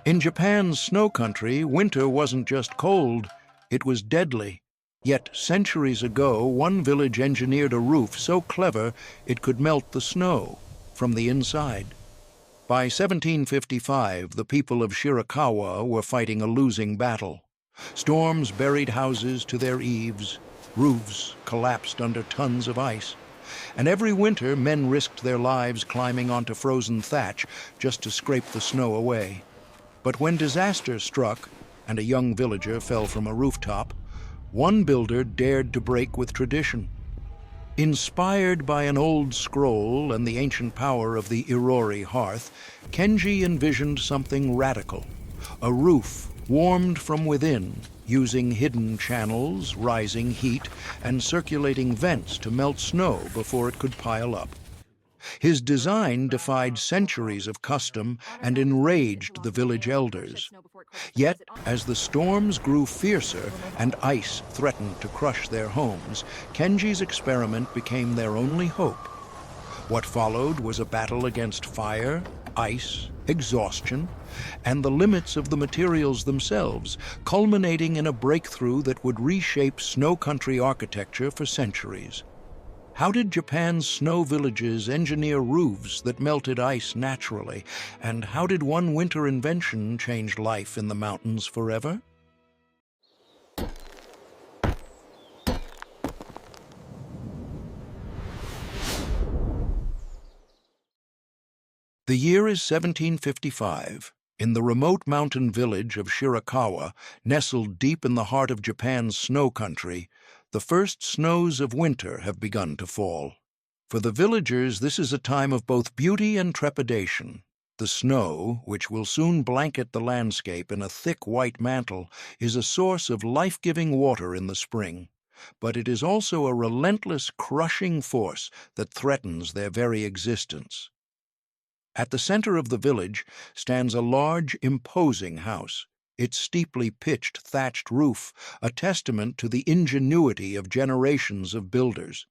In Japan's snow country, winter wasn't just cold, it was deadly. Yet centuries ago, one village engineered a roof so clever it could melt the snow from the inside. By 1755, the people of Shirakawa were fighting a losing battle. Storms buried houses to their eaves, roofs collapsed under tons of ice, and every winter men risked their lives climbing onto frozen thatch just to scrape the snow away. But when disaster struck and a young villager fell from a rooftop, one builder dared to break with tradition. Inspired by an old scroll and the ancient power of the Irori hearth, Kenji envisioned something radical, a roof warmed from within, using hidden channels, rising heat, and circulating vents to melt snow before it could pile up. His design defied centuries of custom and enraged the village elders. Yet, as the storms grew fiercer and ice threatened to crush their homes, Kenji's experiment became their only hope. What followed was a battle against fire, ice, exhaustion, and the limits of the materials themselves, culminating in a breakthrough that would reshape snow country architecture for centuries. How did Japan's snow villages engineer roofs that melted ice naturally? And how did one winter invention change life in the mountains forever? The year is 1755. In the remote mountain village of Shirakawa, nestled deep in the heart of Japan's snow country, the first snows of winter have begun to fall. For the villagers, this is a time of both beauty and trepidation. The snow, which will soon blanket the landscape in a thick white mantle, is a source of life-giving water in the spring. But it is also a relentless, crushing force that threatens their very existence. At the center of the village stands a large, imposing house, its steeply pitched thatched roof a testament to the ingenuity of generations of builders.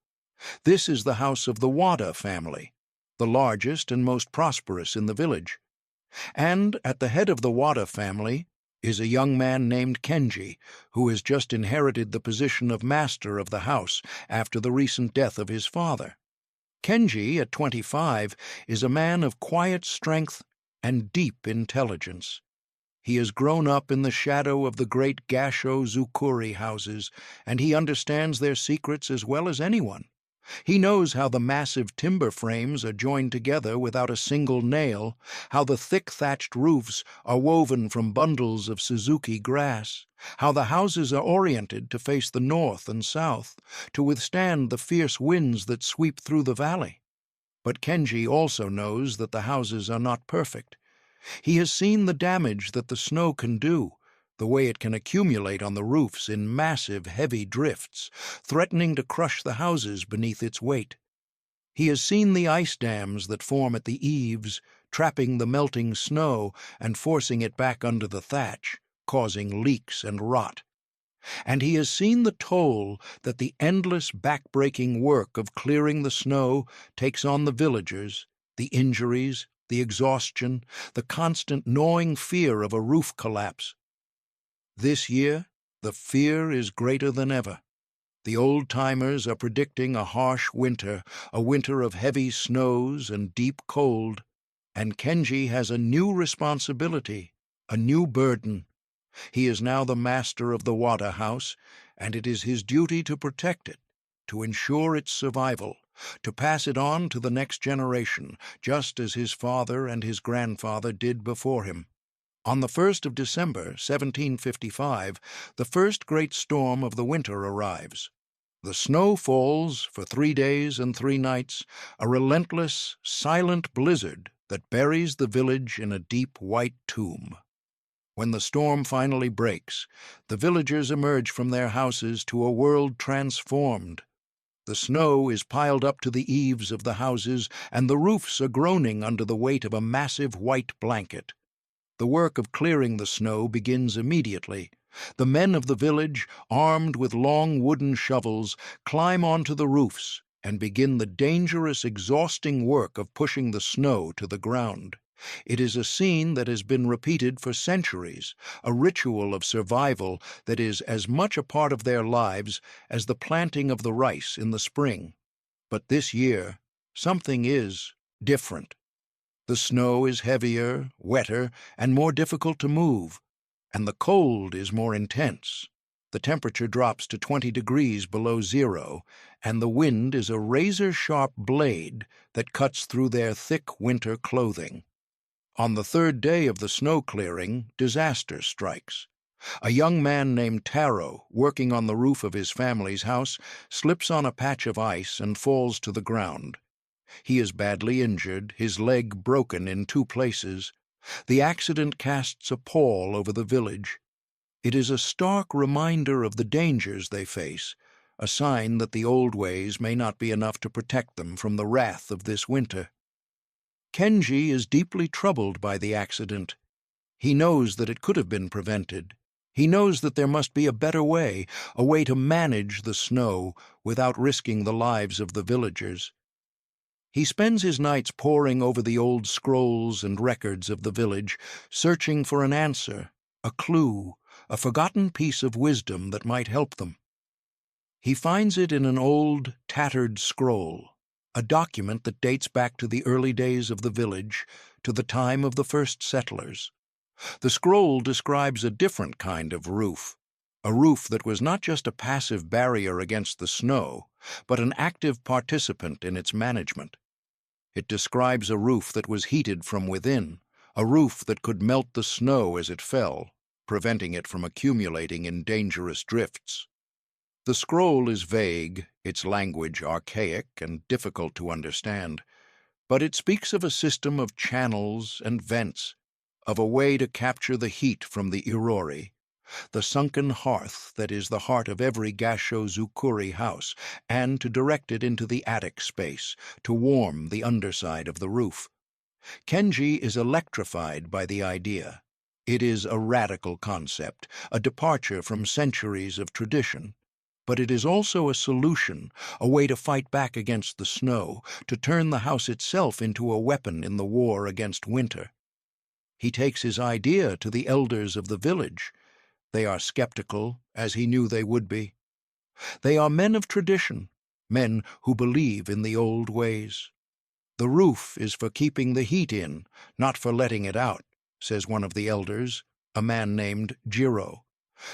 This is the house of the Wada family, the largest and most prosperous in the village. And at the head of the Wada family is a young man named Kenji, who has just inherited the position of master of the house after the recent death of his father. Kenji, at 25, is a man of quiet strength and deep intelligence. He has grown up in the shadow of the great Gasho Zukuri houses, and he understands their secrets as well as anyone. He knows how the massive timber frames are joined together without a single nail, how the thick thatched roofs are woven from bundles of Suzuki grass, how the houses are oriented to face the north and south, to withstand the fierce winds that sweep through the valley. But Kenji also knows that the houses are not perfect. He has seen the damage that the snow can do, the way it can accumulate on the roofs in massive, heavy drifts, threatening to crush the houses beneath its weight. He has seen the ice dams that form at the eaves, trapping the melting snow and forcing it back under the thatch, causing leaks and rot. And he has seen the toll that the endless, back-breaking work of clearing the snow takes on the villagers, the injuries, the exhaustion, the constant gnawing fear of a roof collapse. This year, the fear is greater than ever. The old-timers are predicting a harsh winter, a winter of heavy snows and deep cold, and Kenji has a new responsibility, a new burden. He is now the master of the Wada house, and it is his duty to protect it, to ensure its survival, to pass it on to the next generation, just as his father and his grandfather did before him. On the 1st of December, 1755, the first great storm of the winter arrives. The snow falls for 3 days and 3 nights, a relentless, silent blizzard that buries the village in a deep white tomb. When the storm finally breaks, the villagers emerge from their houses to a world transformed. The snow is piled up to the eaves of the houses, and the roofs are groaning under the weight of a massive white blanket. The work of clearing the snow begins immediately. The men of the village, armed with long wooden shovels, climb onto the roofs and begin the dangerous, exhausting work of pushing the snow to the ground. It is a scene that has been repeated for centuries, a ritual of survival that is as much a part of their lives as the planting of the rice in the spring. But this year, something is different. The snow is heavier, wetter, and more difficult to move, and the cold is more intense. The temperature drops to 20 degrees below zero, and the wind is a razor-sharp blade that cuts through their thick winter clothing. On the third day of the snow clearing, disaster strikes. A young man named Taro, working on the roof of his family's house, slips on a patch of ice and falls to the ground. He is badly injured, his leg broken in 2 places. The accident casts a pall over the village. It is a stark reminder of the dangers they face, a sign that the old ways may not be enough to protect them from the wrath of this winter. Kenji is deeply troubled by the accident. He knows that it could have been prevented. He knows that there must be a better way, a way to manage the snow without risking the lives of the villagers. He spends his nights poring over the old scrolls and records of the village, searching for an answer, a clue, a forgotten piece of wisdom that might help them. He finds it in an old, tattered scroll, a document that dates back to the early days of the village, to the time of the first settlers. The scroll describes a different kind of roof, a roof that was not just a passive barrier against the snow, but an active participant in its management. It describes a roof that was heated from within, a roof that could melt the snow as it fell, preventing it from accumulating in dangerous drifts. The scroll is vague, its language archaic and difficult to understand, but it speaks of a system of channels and vents, of a way to capture the heat from the irori, the sunken hearth that is the heart of every Gasho-zukuri house, and to direct it into the attic space, to warm the underside of the roof. Kenji is electrified by the idea. It is a radical concept, a departure from centuries of tradition. But it is also a solution, a way to fight back against the snow, to turn the house itself into a weapon in the war against winter. He takes his idea to the elders of the village. They are skeptical, as he knew they would be. They are men of tradition, men who believe in the old ways. The roof is for keeping the heat in, not for letting it out, says one of the elders, a man named Jiro.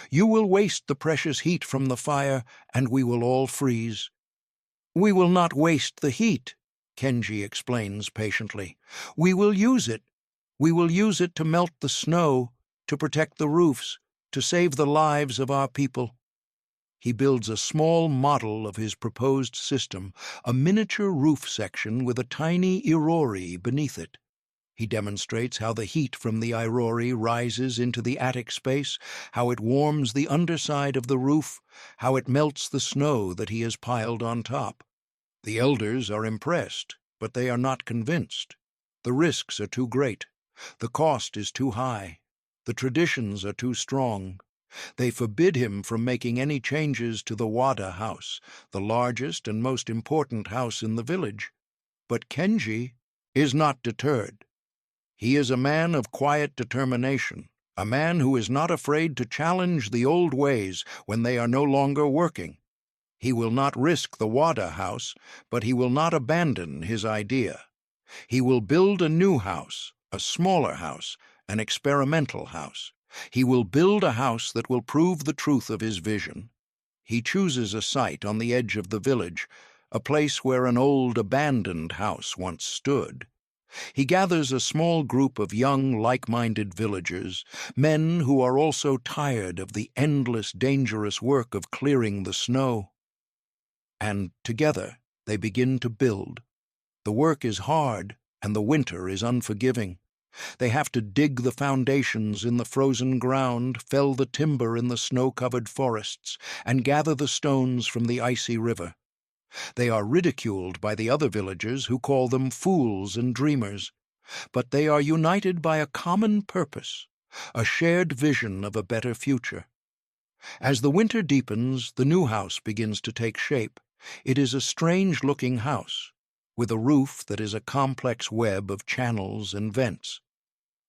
You will waste the precious heat from the fire, and we will all freeze. We will not waste the heat, Kenji explains patiently. We will use it. We will use it to melt the snow, to protect the roofs, to save the lives of our people. He builds a small model of his proposed system, a miniature roof section with a tiny irori beneath it. He demonstrates how the heat from the irori rises into the attic space, how it warms the underside of the roof, how it melts the snow that he has piled on top. The elders are impressed, but they are not convinced. The risks are too great. The cost is too high. The traditions are too strong. They forbid him from making any changes to the Wada house, the largest and most important house in the village. But Kenji is not deterred. He is a man of quiet determination, a man who is not afraid to challenge the old ways when they are no longer working. He will not risk the Wada house, but he will not abandon his idea. He will build a new house, a smaller house, an experimental house. He will build a house that will prove the truth of his vision. He chooses a site on the edge of the village, a place where an old abandoned house once stood. He gathers a small group of young, like-minded villagers, men who are also tired of the endless, dangerous work of clearing the snow. And together they begin to build. The work is hard, and the winter is unforgiving. They have to dig the foundations in the frozen ground, fell the timber in the snow-covered forests, and gather the stones from the icy river. They are ridiculed by the other villagers who call them fools and dreamers, but they are united by a common purpose, a shared vision of a better future. As the winter deepens, the new house begins to take shape. It is a strange-looking house. with a roof that is a complex web of channels and vents.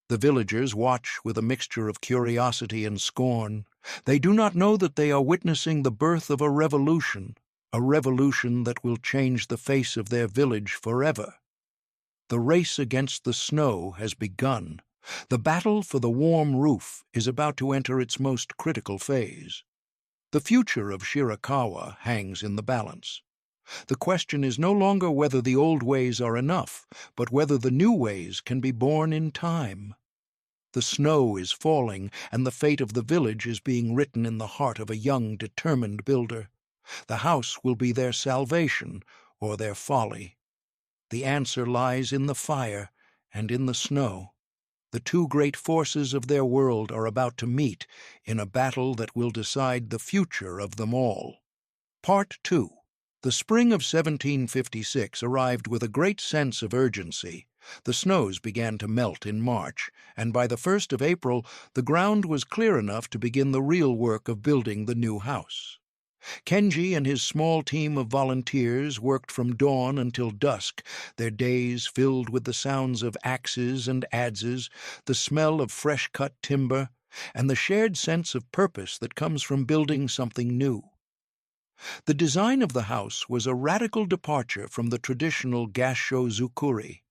The villagers watch with a mixture of curiosity and scorn. They do not know that they are witnessing the birth of a revolution that will change the face of their village forever. The race against the snow has begun. The battle for the warm roof is about to enter its most critical phase. The future of Shirakawa hangs in the balance. The question is no longer whether the old ways are enough, but whether the new ways can be born in time. The snow is falling, and the fate of the village is being written in the heart of a young, determined builder. The house will be their salvation or their folly. The answer lies in the fire and in the snow. The two great forces of their world are about to meet in a battle that will decide the future of them all. Part 2. The spring of 1756 arrived with a great sense of urgency. The snows began to melt in March, and by the 1st of April the ground was clear enough to begin the real work of building the new house. Kenji and his small team of volunteers worked from dawn until dusk, their days filled with the sounds of axes and adzes, the smell of fresh-cut timber, and the shared sense of purpose that comes from building something new. The design of the house was a radical departure from the traditional gassho zukuri.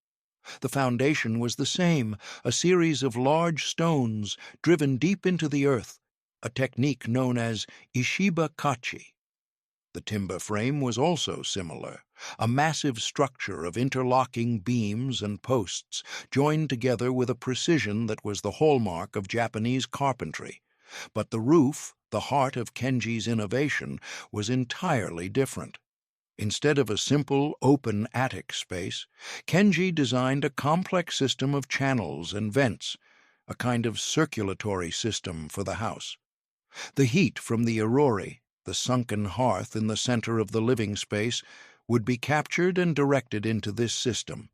The foundation was the same, a series of large stones driven deep into the earth, a technique known as ishiba kachi. The timber frame was also similar, a massive structure of interlocking beams and posts, joined together with a precision that was the hallmark of Japanese carpentry. But the roof, the heart of Kenji's innovation, was entirely different. Instead of a simple, open attic space, Kenji designed a complex system of channels and vents, a kind of circulatory system for the house. The heat from the irori, the sunken hearth in the center of the living space, would be captured and directed into this system.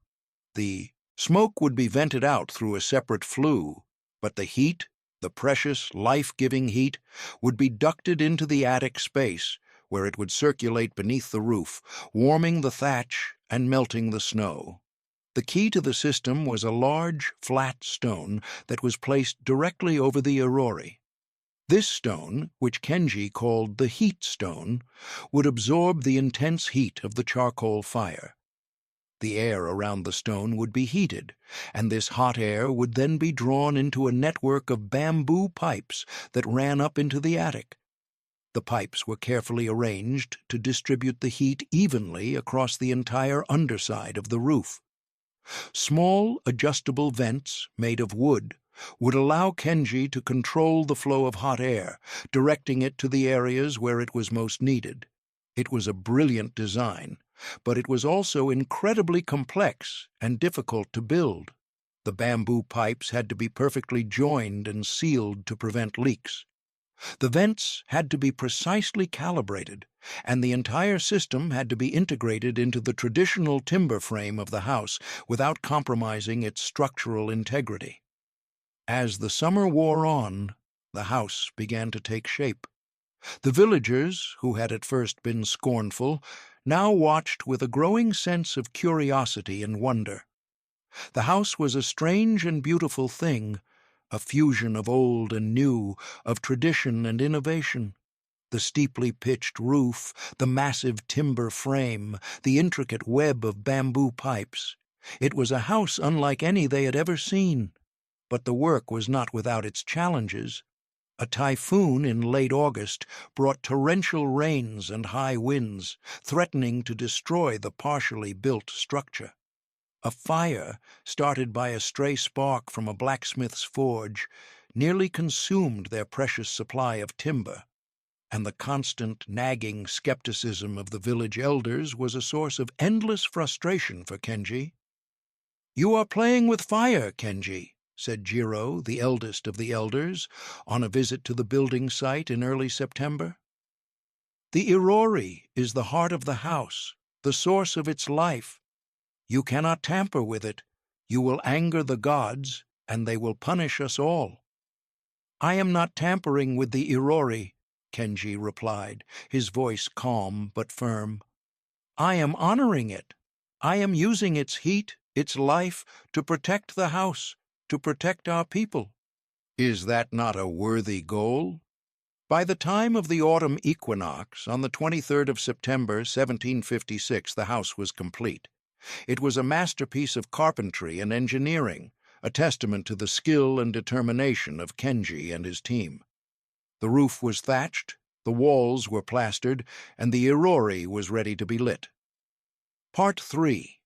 The smoke would be vented out through a separate flue, but the heat, the precious, life-giving heat, would be ducted into the attic space, where it would circulate beneath the roof, warming the thatch and melting the snow. The key to the system was a large, flat stone that was placed directly over the irori. This stone, which Kenji called the heat stone, would absorb the intense heat of the charcoal fire. The air around the stone would be heated, and this hot air would then be drawn into a network of bamboo pipes that ran up into the attic. The pipes were carefully arranged to distribute the heat evenly across the entire underside of the roof. Small, adjustable vents, made of wood, would allow Kenji to control the flow of hot air, directing it to the areas where it was most needed. It was a brilliant design, but it was also incredibly complex and difficult to build. The bamboo pipes had to be perfectly joined and sealed to prevent leaks. The vents had to be precisely calibrated, and the entire system had to be integrated into the traditional timber frame of the house without compromising its structural integrity. As the summer wore on, the house began to take shape. The villagers, who had at first been scornful, now watched with a growing sense of curiosity and wonder. The house was a strange and beautiful thing, a fusion of old and new, of tradition and innovation. The steeply pitched roof, the massive timber frame, the intricate web of bamboo pipes. It was a house unlike any they had ever seen. But the work was not without its challenges. A typhoon in late August brought torrential rains and high winds, threatening to destroy the partially built structure. A fire, started by a stray spark from a blacksmith's forge, nearly consumed their precious supply of timber, and the constant, nagging skepticism of the village elders was a source of endless frustration for Kenji. "You are playing with fire, Kenji," said Jiro, the eldest of the elders, on a visit to the building site in early September. "The irori is the heart of the house, the source of its life. You cannot tamper with it. You will anger the gods, and they will punish us all." "I am not tampering with the irori," Kenji replied, his voice calm but firm. "I am honoring it. I am using its heat, its life, to protect the house, to protect our people. Is that not a worthy goal? By the time of the autumn equinox, on the 23rd of September, 1756, the house was complete. It was a masterpiece of carpentry and engineering, a testament to the skill and determination of Kenji and his team. The roof was thatched, the walls were plastered, and the irori was ready to be lit. Part 3.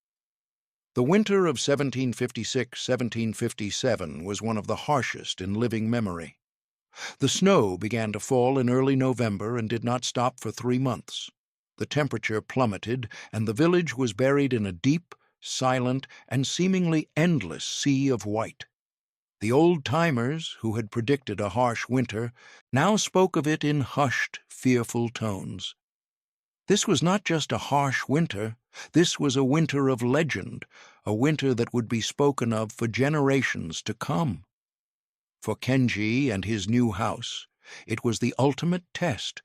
The winter of 1756-1757 was one of the harshest in living memory. The snow began to fall in early November and did not stop for 3 months. The temperature plummeted, and the village was buried in a deep, silent, and seemingly endless sea of white. The old-timers, who had predicted a harsh winter, now spoke of it in hushed, fearful tones. This was not just a harsh winter, this was a winter of legend, a winter that would be spoken of for generations to come. For Kenji and his new house, it was the ultimate test.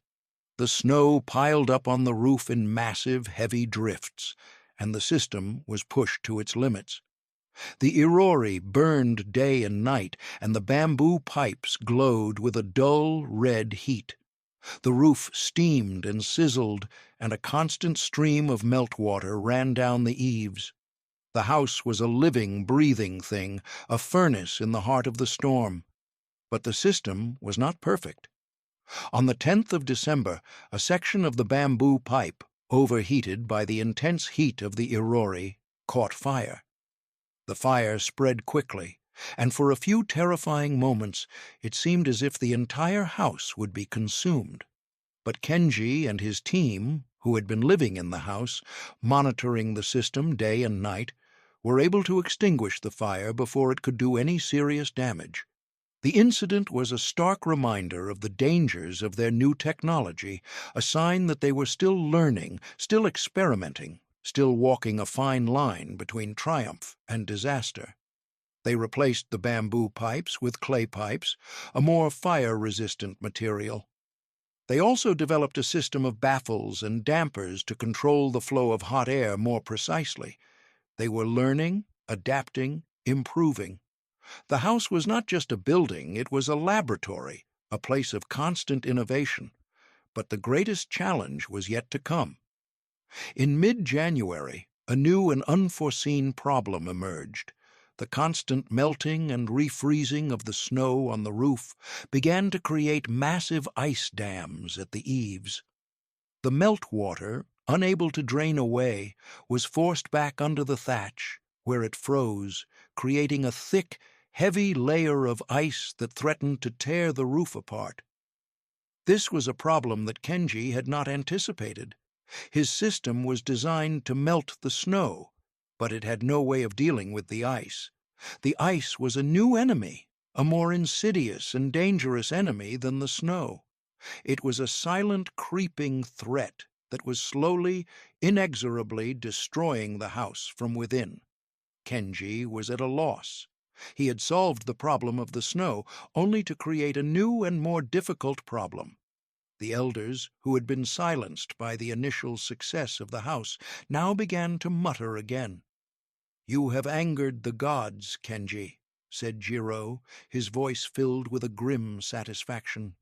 The snow piled up on the roof in massive, heavy drifts, and the system was pushed to its limits. The irori burned day and night, and the bamboo pipes glowed with a dull, red heat. The roof steamed and sizzled, and a constant stream of meltwater ran down the eaves. The house was a living, breathing thing, a furnace in the heart of the storm. But the system was not perfect. On the 10th of December, a section of the bamboo pipe, overheated by the intense heat of the irori, caught fire. The fire spread quickly, and for a few terrifying moments it seemed as if the entire house would be consumed. But Kenji and his team, who had been living in the house, monitoring the system day and night, were able to extinguish the fire before it could do any serious damage. The incident was a stark reminder of the dangers of their new technology, a sign that they were still learning, still experimenting, still walking a fine line between triumph and disaster. They replaced the bamboo pipes with clay pipes, a more fire-resistant material. They also developed a system of baffles and dampers to control the flow of hot air more precisely. They were learning, adapting, improving. The house was not just a building, it was a laboratory, a place of constant innovation. But the greatest challenge was yet to come. In mid-January, a new and unforeseen problem emerged. The constant melting and refreezing of the snow on the roof began to create massive ice dams at the eaves. The meltwater, unable to drain away, was forced back under the thatch, where it froze, creating a thick, heavy layer of ice that threatened to tear the roof apart. This was a problem that Kenji had not anticipated. His system was designed to melt the snow, but it had no way of dealing with the ice. The ice was a new enemy, a more insidious and dangerous enemy than the snow. It was a silent, creeping threat that was slowly, inexorably destroying the house from within. Kenji was at a loss. He had solved the problem of the snow, only to create a new and more difficult problem. The elders, who had been silenced by the initial success of the house, now began to mutter again. "You have angered the gods, Kenji," said Jiro, his voice filled with a grim satisfaction.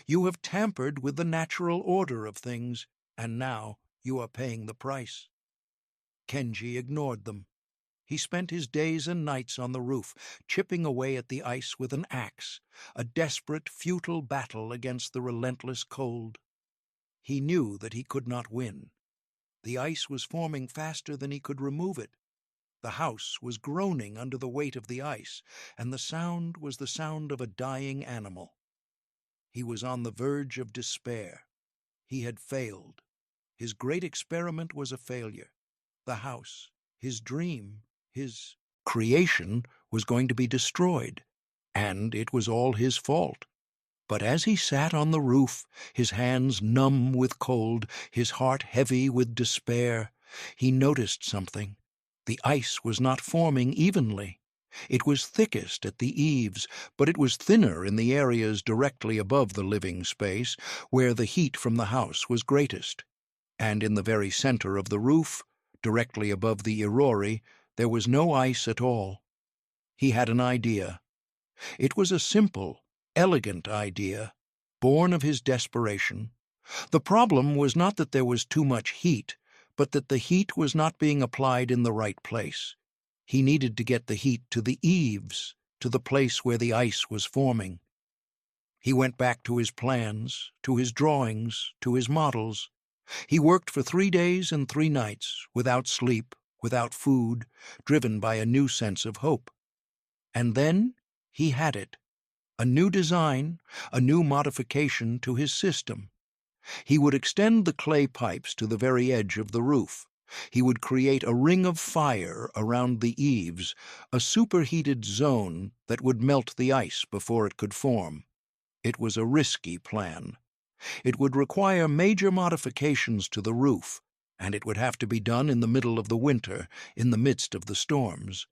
"You have tampered with the natural order of things, and now you are paying the price." Kenji ignored them. He spent his days and nights on the roof, chipping away at the ice with an axe, a desperate, futile battle against the relentless cold. He knew that he could not win. The ice was forming faster than he could remove it. The house was groaning under the weight of the ice, and the sound was the sound of a dying animal. He was on the verge of despair. He had failed. His great experiment was a failure. The house, his dream, his creation was going to be destroyed, and it was all his fault. But as he sat on the roof, his hands numb with cold, his heart heavy with despair, he noticed something. The ice was not forming evenly. It was thickest at the eaves, but it was thinner in the areas directly above the living space, where the heat from the house was greatest. And in the very center of the roof, Directly above the Irori, there was no ice at all. He had an idea. It was a simple, elegant idea, born of his desperation. The problem was not that there was too much heat, but that the heat was not being applied in the right place. He needed to get the heat to the eaves, to the place where the ice was forming. He went back to his plans, to his drawings, to his models. He worked for 3 days and 3 nights, without sleep, without food, driven by a new sense of hope. And then he had it. A new design, a new modification to his system. He would extend the clay pipes to the very edge of the roof. He would create a ring of fire around the eaves, a superheated zone that would melt the ice before it could form. It was a risky plan. It would require major modifications to the roof, and it would have to be done in the middle of the winter, in the midst of the storms.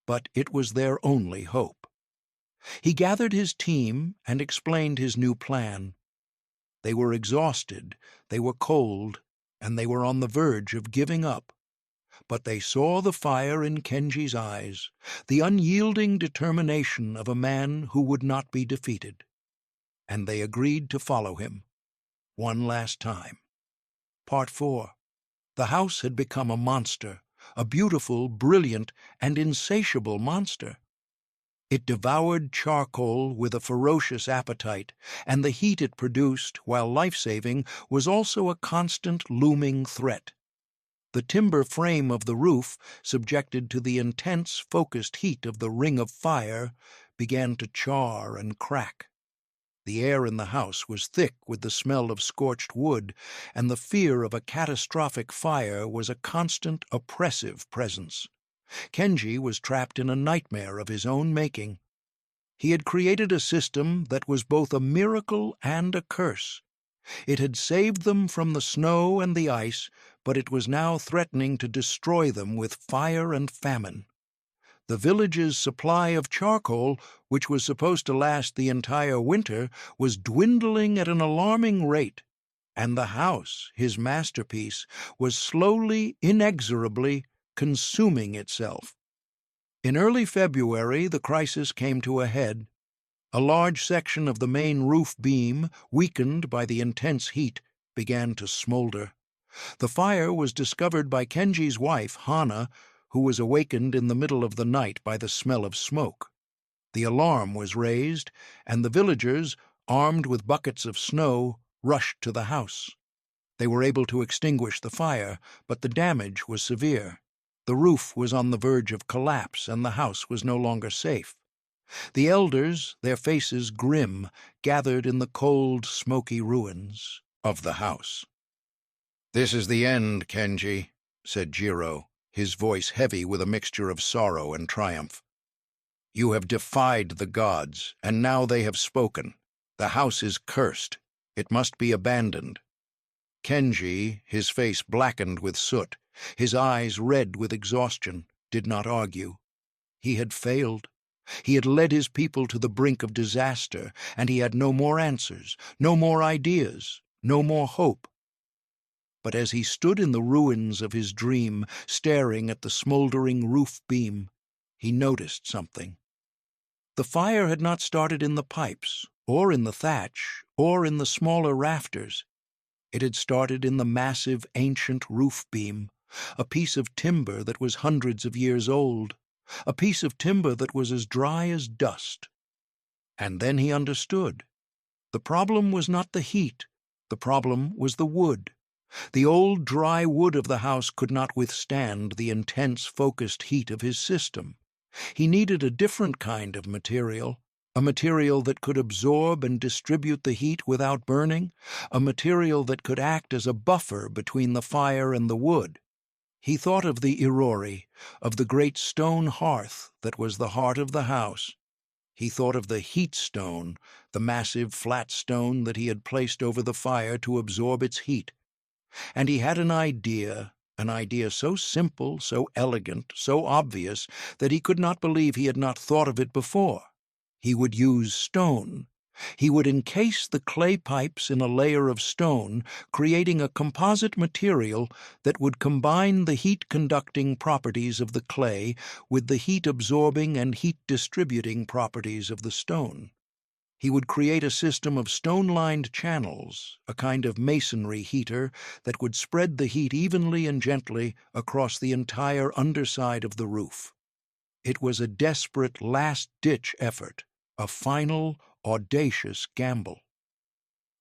But it was their only hope. He gathered his team and explained his new plan. They were exhausted, they were cold, and they were on the verge of giving up. But they saw the fire in Kenji's eyes, the unyielding determination of a man who would not be defeated. And they agreed to follow him. One last time. Part 4. The house had become a monster, a beautiful, brilliant, and insatiable monster. It devoured charcoal with a ferocious appetite, and the heat it produced, while life-saving, was also a constant looming threat. The timber frame of the roof, subjected to the intense, focused heat of the ring of fire, began to char and crack. The air in the house was thick with the smell of scorched wood, and the fear of a catastrophic fire was a constant, oppressive presence. Kenji was trapped in a nightmare of his own making. He had created a system that was both a miracle and a curse. It had saved them from the snow and the ice, but it was now threatening to destroy them with fire and famine. The village's supply of charcoal, which was supposed to last the entire winter, was dwindling at an alarming rate, and the house, his masterpiece, was slowly, inexorably consuming itself. In early February, the crisis came to a head. A large section of the main roof beam, weakened by the intense heat, began to smolder. The fire was discovered by Kenji's wife, Hana, who was awakened in the middle of the night by the smell of smoke. The alarm was raised, and the villagers, armed with buckets of snow, rushed to the house. They were able to extinguish the fire, but the damage was severe. The roof was on the verge of collapse, and the house was no longer safe. The elders, their faces grim, gathered in the cold, smoky ruins of the house. "This is the end, Kenji," said Jiro, his voice heavy with a mixture of sorrow and triumph. "You have defied the gods, and now they have spoken. The house is cursed. It must be abandoned." Kenji, his face blackened with soot, his eyes red with exhaustion, did not argue. He had failed. He had led his people to the brink of disaster, and he had no more answers, no more ideas, no more hope. But as he stood in the ruins of his dream, staring at the smoldering roof beam, he noticed something. The fire had not started in the pipes, or in the thatch, or in the smaller rafters. It had started in the massive, ancient roof beam, a piece of timber that was hundreds of years old, a piece of timber that was as dry as dust. And then he understood. The problem was not the heat. The problem was the wood. The old dry wood of the house could not withstand the intense, focused heat of his system. He needed a different kind of material, a material that could absorb and distribute the heat without burning, a material that could act as a buffer between the fire and the wood. He thought of the Irori, of the great stone hearth that was the heart of the house. He thought of the heat stone, the massive flat stone that he had placed over the fire to absorb its heat. And he had an idea so simple, so elegant, so obvious, that he could not believe he had not thought of it before. He would use stone, He would encase the clay pipes in a layer of stone, creating a composite material that would combine the heat-conducting properties of the clay with the heat-absorbing and heat-distributing properties of the stone. He would create a system of stone-lined channels, a kind of masonry heater that would spread the heat evenly and gently across the entire underside of the roof. It was a desperate last-ditch effort, a final, audacious gamble.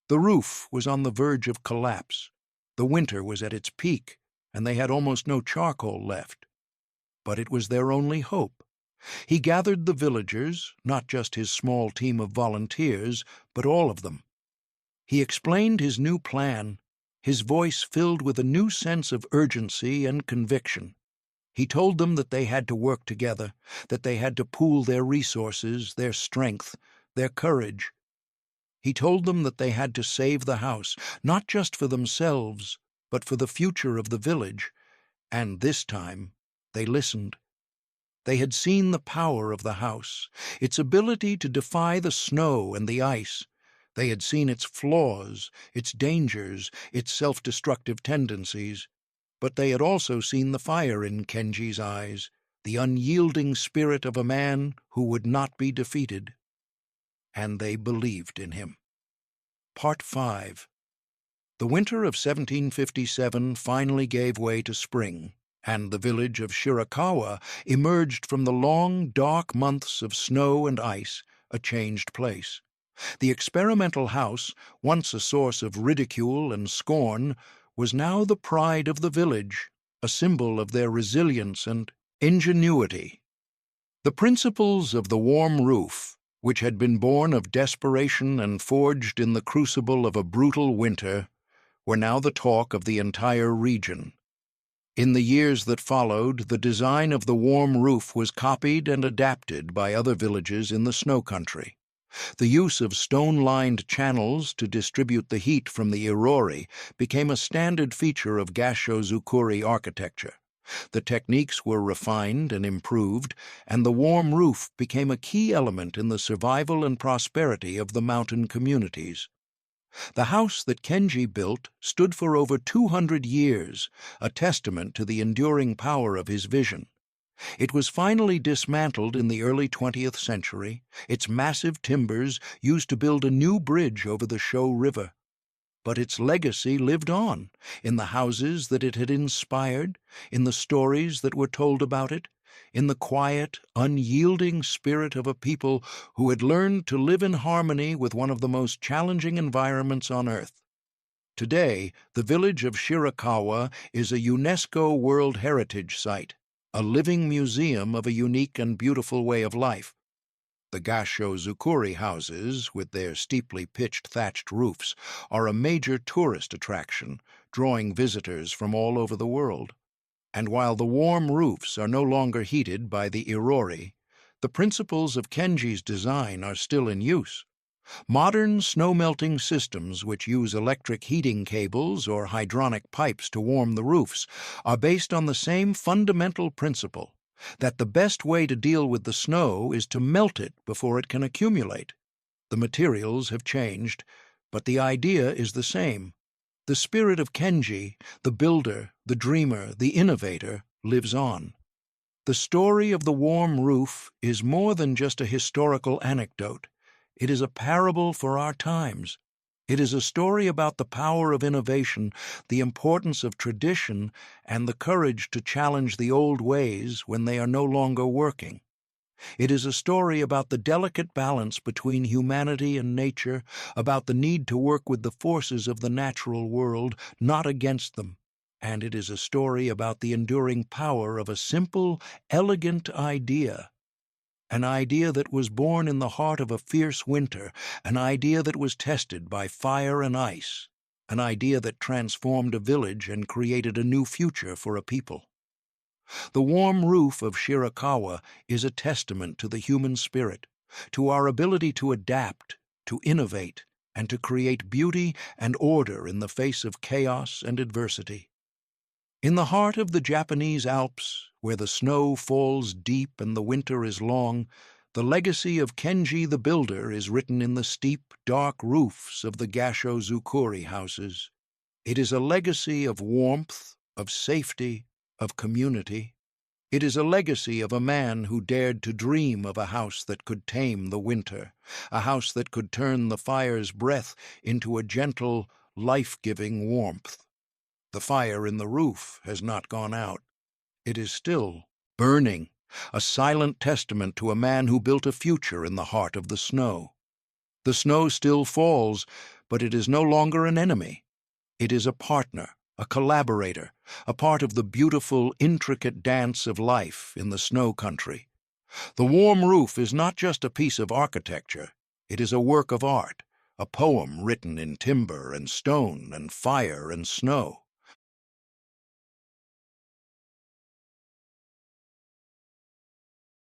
The roof was on the verge of collapse. The winter was at its peak, and they had almost no charcoal left. But it was their only hope. He gathered the villagers, not just his small team of volunteers, but all of them. He explained his new plan, his voice filled with a new sense of urgency and conviction. He told them that they had to work together, that they had to pool their resources, their strength, their courage. He told them that they had to save the house, not just for themselves, but for the future of the village, and this time they listened. They had seen the power of the house, its ability to defy the snow and the ice. They had seen its flaws, its dangers, its self-destructive tendencies. But they had also seen the fire in Kenji's eyes, the unyielding spirit of a man who would not be defeated. And they believed in him. Part 5. The winter of 1757 finally gave way to spring, and the village of Shirakawa emerged from the long, dark months of snow and ice, a changed place. The experimental house, once a source of ridicule and scorn, was now the pride of the village, a symbol of their resilience and ingenuity. The principles of the warm roof, which had been born of desperation and forged in the crucible of a brutal winter, were now the talk of the entire region. In the years that followed, the design of the warm roof was copied and adapted by other villages in the snow country. The use of stone-lined channels to distribute the heat from the irori became a standard feature of Gassho-zukuri architecture. The techniques were refined and improved, and the warm roof became a key element in the survival and prosperity of the mountain communities. The house that Kenji built stood for over 200 years, a testament to the enduring power of his vision. It was finally dismantled in the early 20th century, its massive timbers used to build a new bridge over the Sho River. But its legacy lived on, in the houses that it had inspired, in the stories that were told about it, in the quiet, unyielding spirit of a people who had learned to live in harmony with one of the most challenging environments on Earth. Today, the village of Shirakawa is a UNESCO World Heritage Site, a living museum of a unique and beautiful way of life. The Gassho-zukuri houses, with their steeply pitched thatched roofs, are a major tourist attraction, drawing visitors from all over the world. And while the warm roofs are no longer heated by the irori, the principles of Kenji's design are still in use. Modern snow-melting systems which use electric heating cables or hydronic pipes to warm the roofs are based on the same fundamental principle, that the best way to deal with the snow is to melt it before it can accumulate. The materials have changed, but the idea is the same. The spirit of Kenji, the builder, the dreamer, the innovator, lives on. The story of the warm roof is more than just a historical anecdote. It is a parable for our times. It is a story about the power of innovation, the importance of tradition, and the courage to challenge the old ways when they are no longer working. It is a story about the delicate balance between humanity and nature, about the need to work with the forces of the natural world, not against them. And it is a story about the enduring power of a simple, elegant idea. An idea that was born in the heart of a fierce winter, an idea that was tested by fire and ice, an idea that transformed a village and created a new future for a people. The warm roof of Shirakawa is a testament to the human spirit, to our ability to adapt, to innovate, and to create beauty and order in the face of chaos and adversity. In the heart of the Japanese Alps, where the snow falls deep and the winter is long, The legacy of Kenji the Builder is written in the steep, dark roofs of the Gasho-zukuri houses. It is a legacy of warmth, of safety, of community. It is a legacy of a man who dared to dream of a house that could tame the winter, a house that could turn the fire's breath into a gentle, life-giving warmth. The fire in the roof has not gone out. It is still burning, a silent testament to a man who built a future in the heart of the snow. The snow still falls, but it is no longer an enemy. It is a partner, a collaborator, a part of the beautiful, intricate dance of life in the snow country. The warm roof is not just a piece of architecture. It is a work of art, a poem written in timber and stone and fire and snow.